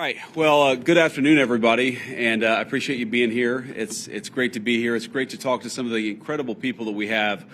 right. Well, good afternoon, everybody, and I appreciate you being here. It's great to be here. It's great to talk to some of the incredible people that we have,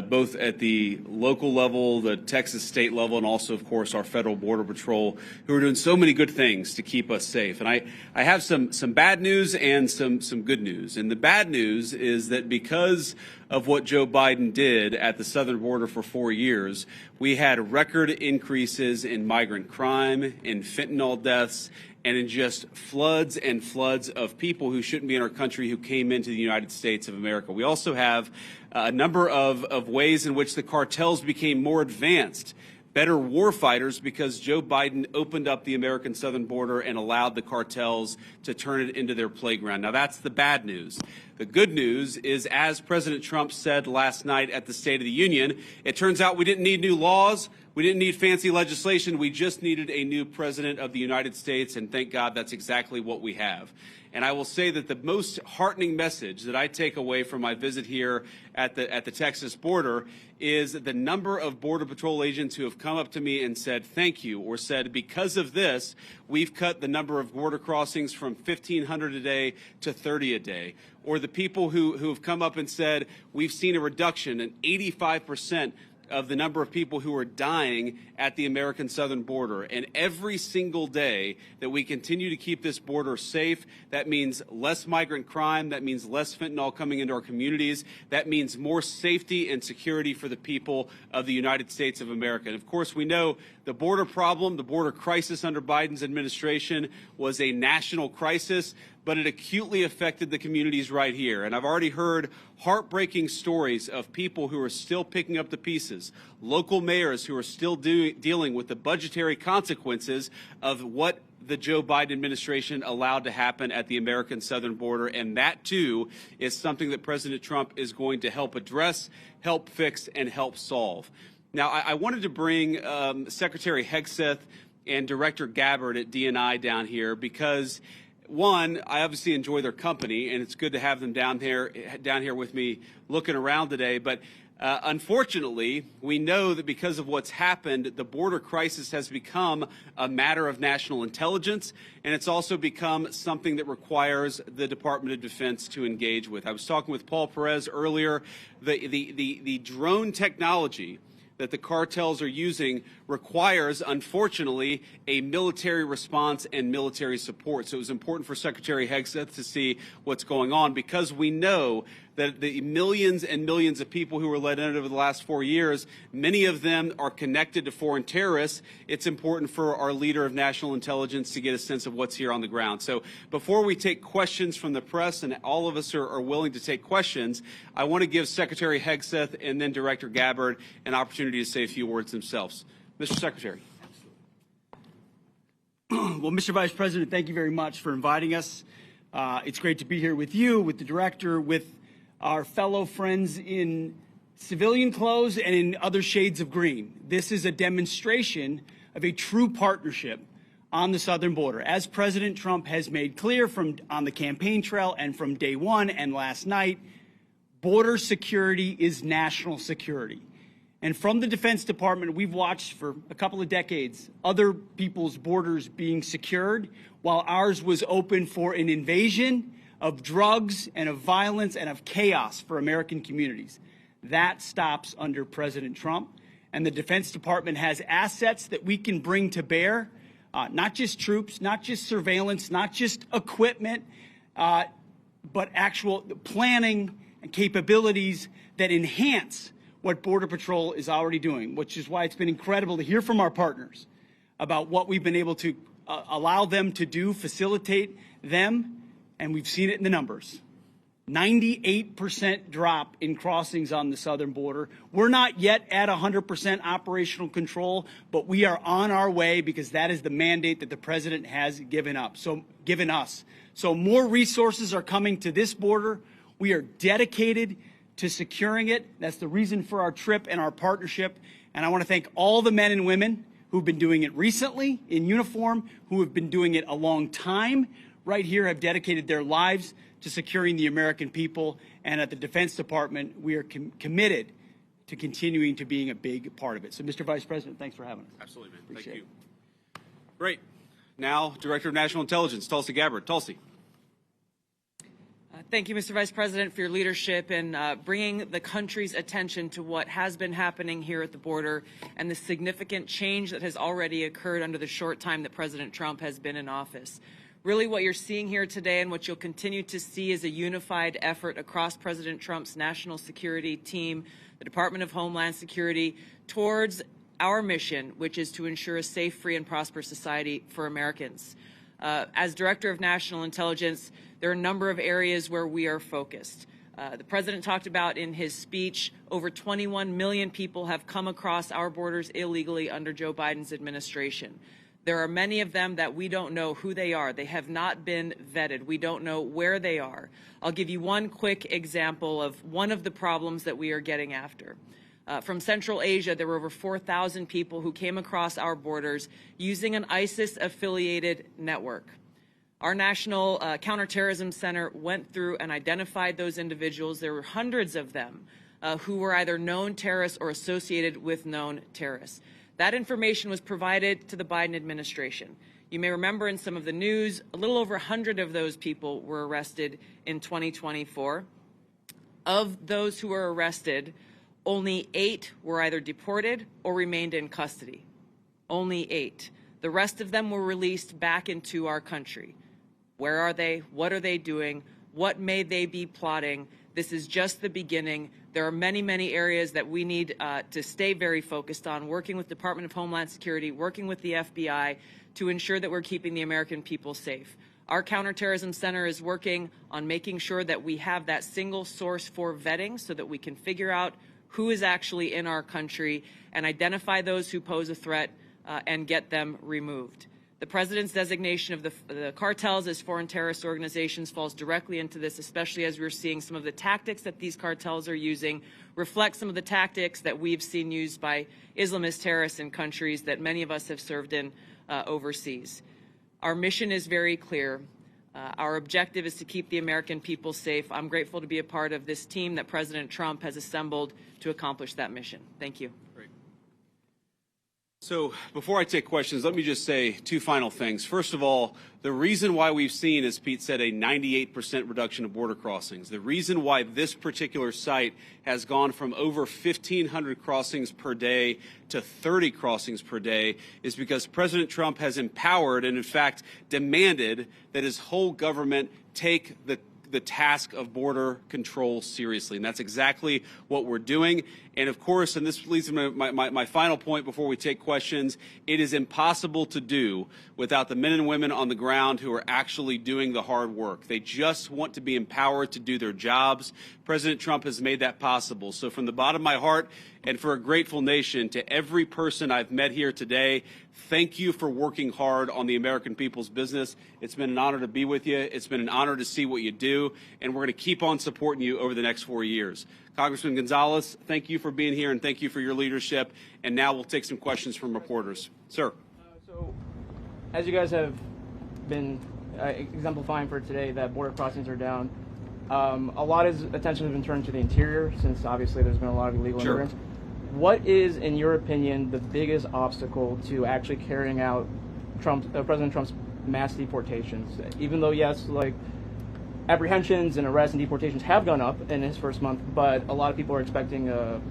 both at the local level, the Texas state level, and also, of course, our federal border patrol, who are doing so many good things to keep us safe. And I have some bad news and some good news. And the bad news is that because of what Joe Biden did at the southern border for 4 years, we had record increases in migrant crime, in fentanyl deaths, and in just floods and floods of people who shouldn't be in our country who came into the United States of America. We also have a number of ways in which the cartels became more advanced, better war fighters, because Joe Biden opened up the American southern border and allowed the cartels to turn it into their playground. Now, that's the bad news. The good news is, as President Trump said last night at the State of the Union, it turns out we didn't need new laws. We didn't need fancy legislation. We just needed a new president of the United States, and thank God that's exactly what we have. And I will say that the most heartening message that I take away from my visit here at the Texas border is the number of Border Patrol agents who have come up to me and said thank you, or said because of this, we've cut the number of border crossings from 1,500 a day to 30 a day. Or the people who have come up and said we've seen a reduction in 85% of the number of people who are dying at the American southern border. And every single day that we continue to keep this border safe, that means less migrant crime, that means less fentanyl coming into our communities, that means more safety and security for the people of the United States of America. And of course, we know the border problem, the border crisis under Biden's administration was a national crisis, but it acutely affected the communities right here. And I've already heard heartbreaking stories of people who are still picking up the pieces, local mayors who are still dealing with the budgetary consequences of what the Joe Biden administration allowed to happen at the American southern border. And that, too, is something that President Trump is going to help address, help fix, and help solve. Now, I wanted to bring Secretary Hegseth and Director Gabbard at DNI down here because, one, I obviously enjoy their company, and it's good to have them down here with me looking around today. But unfortunately, we know that because of what's happened, the border crisis has become a matter of national intelligence, and it's also become something that requires the Department of Defense to engage with. I was talking with Paul Perez earlier. The drone technology that the cartels are using requires, unfortunately, a military response and military support. So it was important for Secretary Hegseth to see what's going on, because we know that the millions and millions of people who were let in over the last 4 years, many of them are connected to foreign terrorists. It's important for our leader of national intelligence to get a sense of what's here on the ground. So before we take questions from the press, and all of us are willing to take questions, I want to give Secretary Hegseth and then Director Gabbard an opportunity to say a few words themselves. Mr. Secretary. Well, Mr. Vice President, thank you very much for inviting us. It's great to be here with you, with the director, with our fellow friends in civilian clothes and in other shades of green. This is a demonstration of a true partnership on the southern border. As President Trump has made clear on the campaign trail and from day one and last night, border security is national security. And from the Defense Department, we've watched for a couple of decades other people's borders being secured while ours was open for an invasion of drugs and of violence and of chaos for American communities. That stops under President Trump. And the Defense Department has assets that we can bring to bear, not just troops, not just surveillance, not just equipment, but actual planning and capabilities that enhance what Border Patrol is already doing, which is why it's been incredible to hear from our partners about what we've been able to allow them to do, facilitate them, and we've seen it in the numbers. 98% drop in crossings on the southern border. We're not yet at 100% operational control, but we are on our way because that is the mandate that the president has given us. So more resources are coming to this border. We are dedicated to securing it. That's the reason for our trip and our partnership. And I want to thank all the men and women who've been doing it recently in uniform, who have been doing it a long time right here, have dedicated their lives to securing the American people. And at the Defense Department, we are committed to continuing to being a big part of it. So, Mr. Vice President, thanks for having us. Absolutely, man. Appreciate Thank you. Great. now Director of National Intelligence, Tulsi Gabbard. Tulsi. Thank you, Mr. Vice President, for your leadership in bringing the country's attention to what has been happening here at the border and the significant change that has already occurred under the short time that President Trump has been in office. Really what you're seeing here today and what you'll continue to see is a unified effort across President Trump's national security team, the Department of Homeland Security, towards our mission, which is to ensure a safe, free, and prosperous society for Americans. As Director of National Intelligence, there are a number of areas where we are focused. The President talked about in his speech, over 21 million people have come across our borders illegally under Joe Biden's administration. There are many of them that we don't know who they are. They have not been vetted. We don't know where they are. I'll give you one quick example of one of the problems that we are getting after. From Central Asia, there were over 4,000 people who came across our borders using an ISIS-affiliated network. Our National Counterterrorism Center went through and identified those individuals. There were hundreds of them who were either known terrorists or associated with known terrorists. That information was provided to the Biden administration. You may remember in some of the news, a little over 100 of those people were arrested in 2024. Of those who were arrested, only 8 were either deported or remained in custody. Only 8. The rest of them were released back into our country. Where are they? What are they doing? What may they be plotting? This is just the beginning. There are many, many areas that we need to stay very focused on, working with the Department of Homeland Security, working with the FBI to ensure that we're keeping the American people safe. Our Counterterrorism Center is working on making sure that we have that single source for vetting so that we can figure out who is actually in our country and identify those who pose a threat and get them removed. The President's designation of the cartels as foreign terrorist organizations falls directly into this, especially as we're seeing some of the tactics that these cartels are using reflect some of the tactics that we've seen used by Islamist terrorists in countries that many of us have served in overseas. Our mission is very clear. Our objective is to keep the American people safe. I'm grateful to be a part of this team that President Trump has assembled to accomplish that mission. Thank you. Great. So before I take questions, let me just say 2 final things. First of all, the reason why we've seen, as Pete said, a 98% reduction of border crossings, the reason why this particular site has gone from over 1,500 crossings per day to 30 crossings per day is because President Trump has empowered and, in fact, demanded that his whole government take the task of border control seriously. And that's exactly what we're doing. And of course, and this leads to my final point before we take questions, it is impossible to do without the men and women on the ground who are actually doing the hard work. They just want to be empowered to do their jobs. President Trump has made that possible. So from the bottom of my heart and for a grateful nation, to every person I've met here today, thank you for working hard on the American people's business. It's been an honor to be with you. It's been an honor to see what you do, and we're going to keep on supporting you over the next 4 years. Congressman Gonzalez, thank you for being here, and thank you for your leadership. And now we'll take some questions from reporters. Sir. So, as you guys have been exemplifying for today that border crossings are down, a lot of attention has been turned to the interior since obviously there's been a lot of illegal immigrants. What is, in your opinion, the biggest obstacle to actually carrying out President Trump's mass deportations? Even though, yes, like apprehensions and arrests and deportations have gone up in his first month, but a lot of people are expecting a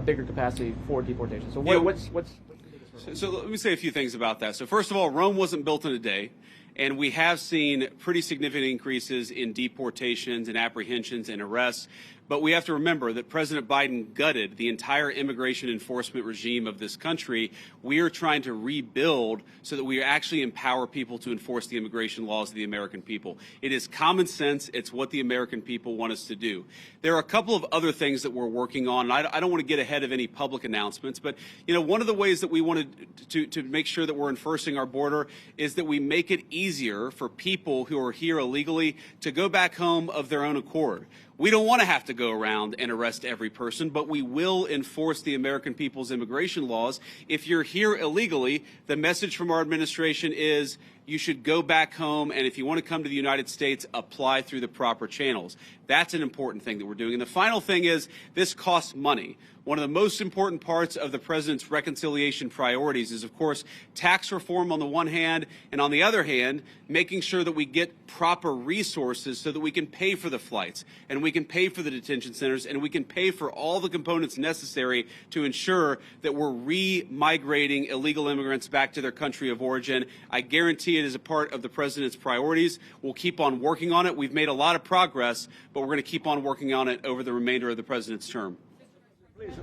bigger capacity for deportation. So what's the biggest hurdle? So let me say a few things about that. So first of all, Rome wasn't built in a day. And we have seen pretty significant increases in deportations and apprehensions and arrests. But we have to remember that President Biden gutted the entire immigration enforcement regime of this country. We are trying to rebuild so that we actually empower people to enforce the immigration laws of the American people. It is common sense. It's what the American people want us to do. There are a couple of other things that we're working on. And I don't want to get ahead of any public announcements, but one of the ways that we wanted to make sure that we're enforcing our border is that we make it easier for people who are here illegally to go back home of their own accord. We don't want to have to go around and arrest every person, but we will enforce the American people's immigration laws. If you're here illegally, the message from our administration is you should go back home, and if you want to come to the United States, apply through the proper channels. That's an important thing that we're doing. And the final thing is this costs money. One of the most important parts of the president's reconciliation priorities is, of course, tax reform on the one hand, and on the other hand, making sure that we get proper resources so that we can pay for the flights, and we can pay for the detention centers, and we can pay for all the components necessary to ensure that we're re-migrating illegal immigrants back to their country of origin. I guarantee it is a part of the president's priorities. We'll keep on working on it. We've made a lot of progress, but we're going to keep on working on it over the remainder of the president's term.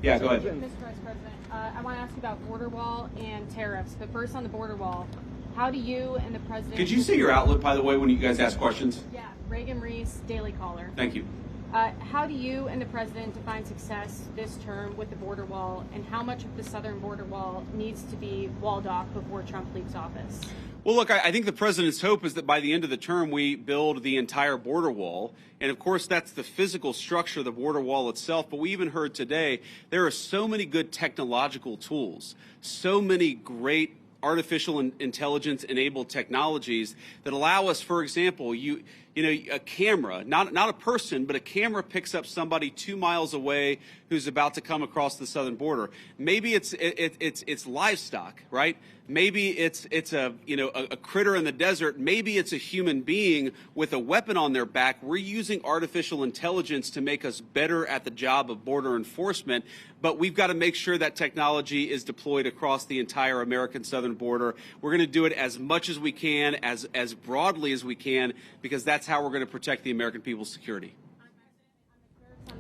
Yeah, go ahead. Mr. Vice President, I want to ask you about border wall and tariffs. But first on the border wall, how do you and the president... Could you say your outlet, by the way, when you guys ask questions? Yeah, Reagan Reese, Daily Caller. Thank you. How do you and the president define success this term with the border wall, and how much of the southern border wall needs to be walled off before Trump leaves office? Well, look, I think the president's hope is that by the end of the term, we build the entire border wall. And of course, that's the physical structure of the border wall itself. But we even heard today, there are so many good technological tools, so many great artificial intelligence enabled technologies that allow us, for example, a camera, not a person, but a camera picks up somebody 2 miles away who's about to come across the southern border. Maybe it's livestock, right? Maybe it's a critter in the desert. Maybe it's a human being with a weapon on their back. We're using artificial intelligence to make us better at the job of border enforcement, but we've got to make sure that technology is deployed across the entire American southern border. We're going to do it as much as we can, as broadly as we can, because that's how we're going to protect the American people's security.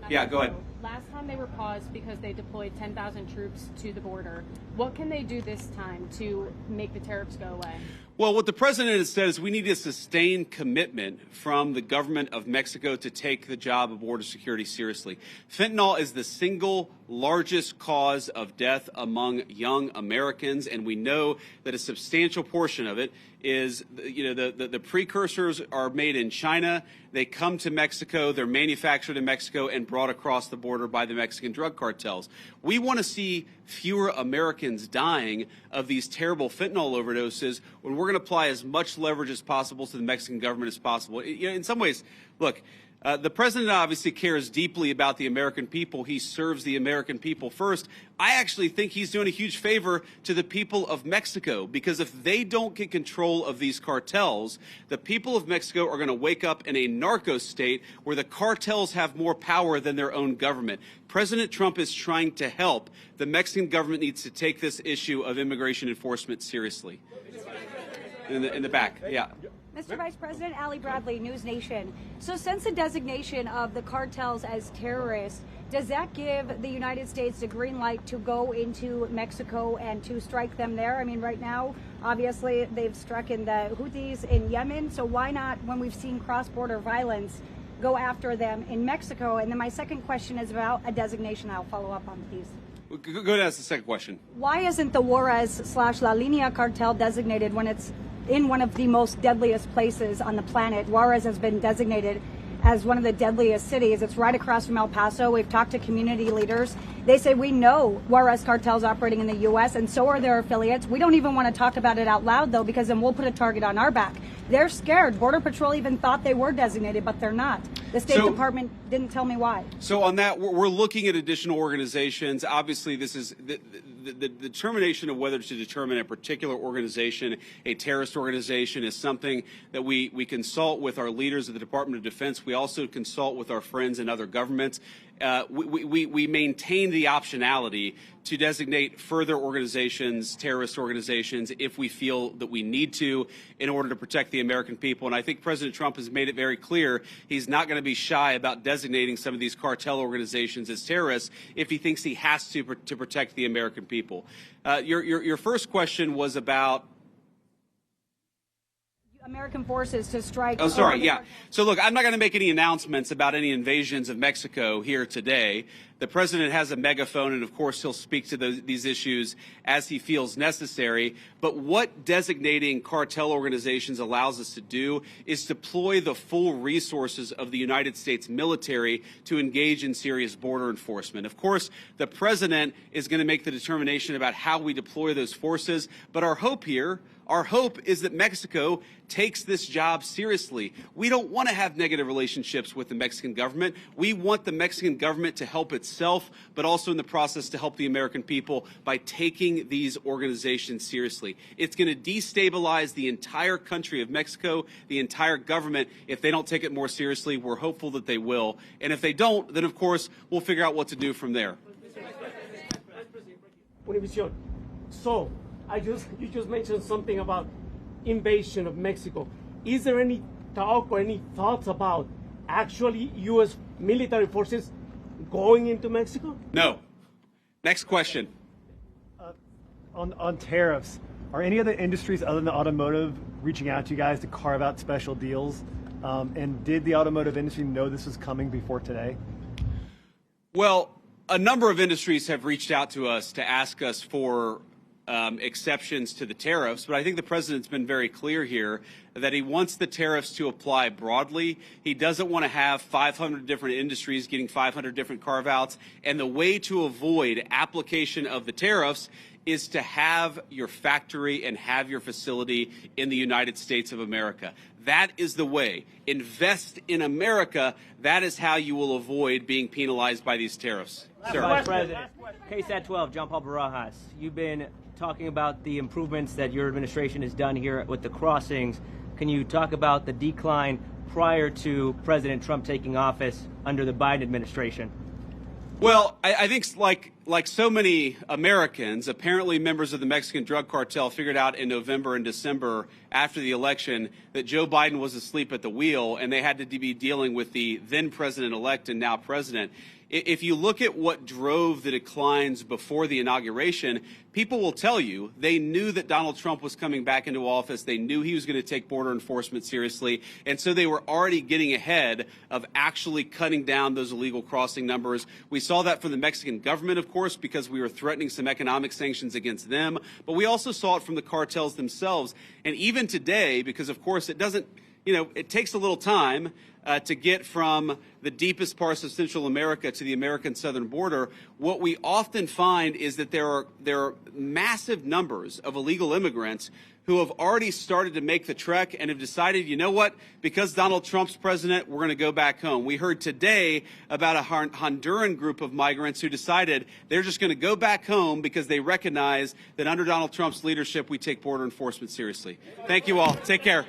Yeah, go ahead. Last time they were paused because they deployed 10,000 troops to the border. What can they do this time to make the tariffs go away? Well, what the president has said is we need a sustained commitment from the government of Mexico to take the job of border security seriously. Fentanyl is the single largest cause of death among young Americans, and we know that a substantial portion of it is, the precursors are made in China. They come to Mexico, they're manufactured in Mexico and brought across the border by the Mexican drug cartels. We want to see fewer Americans dying of these terrible fentanyl overdoses when we're going to apply as much leverage as possible to the Mexican government as possible. In some ways, look, the president obviously cares deeply about the American people. He serves the American people first. I actually think he's doing a huge favor to the people of Mexico, because if they don't get control of these cartels, the people of Mexico are going to wake up in a narco state where the cartels have more power than their own government. President Trump is trying to help. The Mexican government needs to take this issue of immigration enforcement seriously. In the back, yeah. Mr. Vice President, Ali Bradley, News Nation. So since the designation of the cartels as terrorists, does that give the United States the green light to go into Mexico and to strike them there? I mean, right now, obviously, they've struck in the Houthis in Yemen. So why not, when we've seen cross-border violence, go after them in Mexico? And then my second question is about a designation. I'll follow up on these. Go ahead and ask the second question. Why isn't the Juarez/La Línea cartel designated when it's in one of the most deadliest places on the planet? Juarez has been designated as one of the deadliest cities. It's right across from El Paso. We've talked to community leaders. They say, we know Juarez cartel's operating in the U.S., and so are their affiliates. We don't even want to talk about it out loud, though, because then we'll put a target on our back. They're scared. Border Patrol even thought they were designated, but they're not. The State Department didn't tell me why. So on that, we're looking at additional organizations. Obviously, this is the determination of whether to determine a particular organization, a terrorist organization, is something that we consult with our leaders of the Department of Defense. We also consult with our friends in other governments. We maintain the optionality to designate further organizations, terrorist organizations, if we feel that we need to in order to protect the American people. And I think President Trump has made it very clear he's not going to be shy about designating some of these cartel organizations as terrorists if he thinks he has to protect the American people. Your first question was about American forces to strike. Oh, sorry. Yeah. So, look, I'm not going to make any announcements about any invasions of Mexico here today. The president has a megaphone, and of course, he'll speak to these issues as he feels necessary. But what designating cartel organizations allows us to do is deploy the full resources of the United States military to engage in serious border enforcement. Of course, the president is going to make the determination about how we deploy those forces. But our hope here, our hope is that Mexico takes this job seriously. We don't want to have negative relationships with the Mexican government. We want the Mexican government to help its itself, but also in the process to help the American people by taking these organizations seriously. It's going to destabilize the entire country of Mexico, the entire government, if they don't take it more seriously. We're hopeful that they will. And if they don't, then of course, we'll figure out what to do from there. So, you just mentioned something about invasion of Mexico. Is there any talk or any thoughts about actually U.S. military forces going into Mexico? No. Next question. On tariffs, are any other industries other than the automotive reaching out to you guys to carve out special deals? And did the automotive industry know this was coming before today? Well, a number of industries have reached out to us to ask us for exceptions to the tariffs, but I think the president's been very clear here that he wants the tariffs to apply broadly. He doesn't want to have 500 different industries getting 500 different carve-outs, and the way to avoid application of the tariffs is to have your factory and have your facility in the United States of America. That is the way. Invest in America. That is how you will avoid being penalized by these tariffs. Sir. Vice President, KSAT 12, John Paul Barajas. You've been talking about the improvements that your administration has done here with the crossings. Can you talk about the decline prior to President Trump taking office under the Biden administration? Well, I think like so many Americans, apparently members of the Mexican drug cartel figured out in November and December after the election that Joe Biden was asleep at the wheel and they had to be dealing with the then president-elect and now president. If you look at what drove the declines before the inauguration, people will tell you they knew that Donald Trump was coming back into office. They knew he was going to take border enforcement seriously. And so they were already getting ahead of actually cutting down those illegal crossing numbers. We saw that from the Mexican government, of course, because we were threatening some economic sanctions against them. But we also saw it from the cartels themselves. And even today, because, of course, it doesn't, it takes a little time to get from the deepest parts of Central America to the American southern border. What we often find is that there are massive numbers of illegal immigrants who have already started to make the trek and have decided, you know what, because Donald Trump's president, we're going to go back home. We heard today about a Honduran group of migrants who decided they're just going to go back home because they recognize that under Donald Trump's leadership, we take border enforcement seriously. Thank you all. Take care.